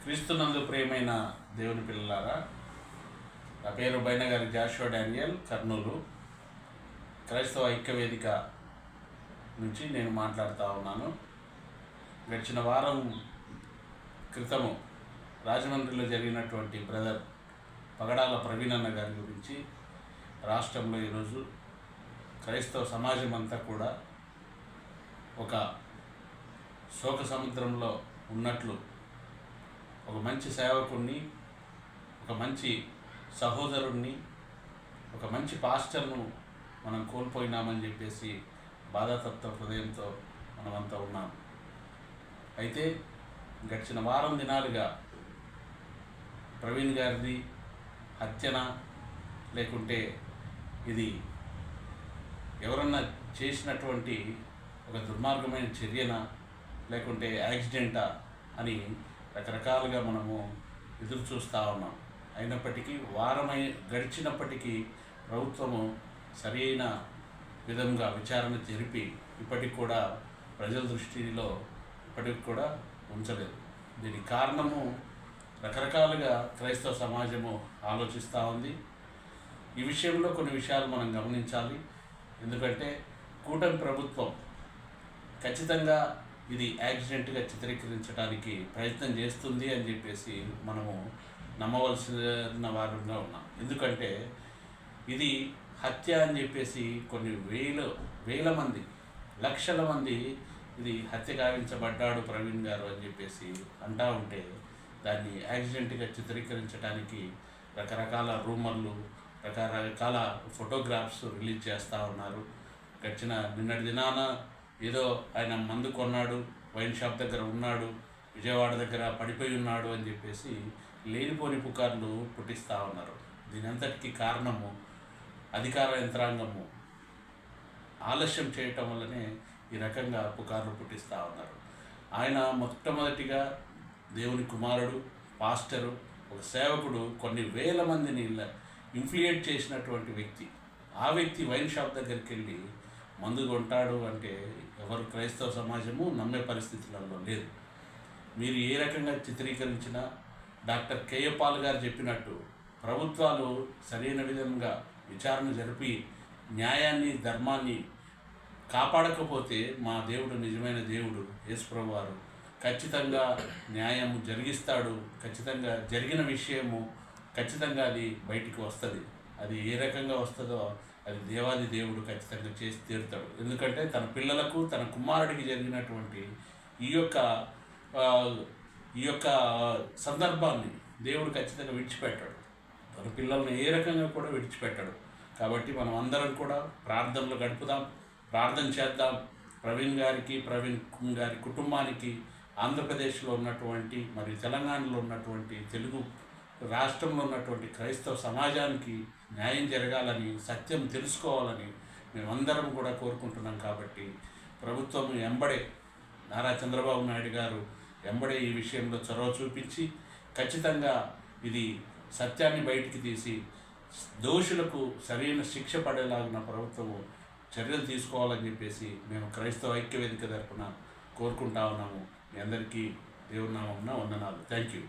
క్రీస్తునందు ప్రియమైన దేవుని పిల్లలారా, నా పేరు బైనగారి జాషువా డానియల్, కర్నూలు క్రైస్తవ ఐక్యవేదిక నుంచి నేను మాట్లాడుతూ ఉన్నాను. గడిచిన వారం క్రితము రాజమండ్రిలో జరిగినటువంటి బ్రదర్ పగడాల ప్రవీణ్ అన్న గారి గురించి రాష్ట్రంలో ఈరోజు క్రైస్తవ సమాజం అంతా కూడా ఒక శోక సముద్రంలో ఉన్నట్లు, ఒక మంచి సేవకుణ్ణి, ఒక మంచి సహోదరుణ్ణి, ఒక మంచి పాస్టర్ను మనం కోల్పోయినామని చెప్పేసి బాధాతప్త హృదయంతో మనమంతా ఉన్నాం. అయితే గడిచిన వారం దినాలుగా ప్రవీణ్ గారిది హత్యన, లేకుంటే ఇది ఎవరన్నా చేసినటువంటి ఒక దుర్మార్గమైన చర్యన, లేకుంటే యాక్సిడెంటా అని రకరకాలుగా మనము ఎదురు చూస్తూ ఉన్నాం. అయినప్పటికీ వారమై గడిచినప్పటికీ ప్రభుత్వము సరైన విధంగా విచారణ జరిపి ఇప్పటికి కూడా ప్రజల దృష్టిలో ఇప్పటికి కూడా ఉంచలేదు. దీనికి కారణము రకరకాలుగా క్రైస్తవ సమాజము ఆలోచిస్తూ ఉంది. ఈ విషయంలో కొన్ని విషయాలు మనం గమనించాలి. ఎందుకంటే కూటమి ప్రభుత్వం ఖచ్చితంగా ఇది యాక్సిడెంట్గా చిత్రీకరించడానికి ప్రయత్నం చేస్తుంది అని చెప్పేసి మనము నమ్మవలసిన వారంగా ఉన్నాం. ఎందుకంటే ఇది హత్య అని చెప్పేసి కొన్ని వేల మంది, లక్షల మంది ఇది హత్య గావించబడ్డాడు ప్రవీణ్ గారు అని చెప్పేసి అంటూ ఉంటే, దాన్ని యాక్సిడెంట్గా చిత్రీకరించడానికి రకరకాల రూమర్లు, రకరకాల ఫోటోగ్రాఫ్స్ రిలీజ్ చేస్తూ ఉన్నారు. నిన్నటి దినాన ఏదో ఆయన మందు కొన్నాడు, వైన్ షాప్ దగ్గర ఉన్నాడు, విజయవాడ దగ్గర పడిపోయి ఉన్నాడు అని చెప్పేసి లేనిపోని పుకార్లు పుట్టిస్తూ ఉన్నారు. దీని అంతటికీ కారణము అధికార యంత్రాంగము ఆలస్యం చేయటం వల్లనే ఈ రకంగా పుకార్లు పుట్టిస్తూ ఉన్నారు. ఆయన మొట్టమొదటిగా దేవుని కుమారుడు, పాస్టరు, ఒక సేవకుడు, కొన్ని వేల మందిని ఇన్ఫ్లుయెంట్ చేసినటువంటి వ్యక్తి. ఆ వ్యక్తి వైన్ షాప్ దగ్గరికి వెళ్ళి మందు కొంటాడు అంటే ఎవరు క్రైస్తవ సమాజము నమ్మే పరిస్థితులలో లేదు. మీరు ఏ రకంగా చిత్రీకరించినా డాక్టర్ కేఏ పాల్ గారు చెప్పినట్టు ప్రభుత్వాలు సరైన విధంగా విచారణ జరిపి న్యాయాన్ని, ధర్మాన్ని కాపాడకపోతే మా దేవుడు నిజమైన దేవుడు యేసుప్రభువు వారు ఖచ్చితంగా న్యాయము జరిగిస్తాడు. ఖచ్చితంగా జరిగిన విషయము ఖచ్చితంగా అది బయటికి వస్తుంది. అది ఏ రకంగా వస్తుందో అది దేవాది దేవుడు ఖచ్చితంగా చేసి తీరుతాడు. ఎందుకంటే తన పిల్లలకు, తన కుమారుడికి జరిగినటువంటి ఈ యొక్క సందర్భాన్ని దేవుడు ఖచ్చితంగా విడిచిపెట్టాడు. తన పిల్లల్ని ఏ రకంగా కూడా విడిచిపెట్టాడు. కాబట్టి మనం అందరం కూడా ప్రార్థనలు గడుపుదాం, ప్రార్థన చేద్దాం. ప్రవీణ్ గారి కుటుంబానికి, ఆంధ్రప్రదేశ్లో ఉన్నటువంటి మరియు తెలంగాణలో ఉన్నటువంటి తెలుగు రాష్ట్రంలో ఉన్నటువంటి క్రైస్తవ సమాజానికి న్యాయం జరగాలని, సత్యం తెలుసుకోవాలని మేమందరం కూడా కోరుకుంటున్నాం. కాబట్టి ప్రభుత్వం ఎంబడే, నారా చంద్రబాబు నాయుడు గారు ఎంబడే ఈ విషయంలో చొరవ చూపించి ఖచ్చితంగా ఇది సత్యాన్ని బయటికి తీసి దోషులకు సరైన శిక్ష పడేలాగిన ప్రభుత్వము చర్యలు తీసుకోవాలని చెప్పేసి మేము క్రైస్తవ ఐక్యవేదిక తరపున కోరుకుంటా ఉన్నాము. మీ అందరికీ దేవుని నామమున వందనాలు. Thank you.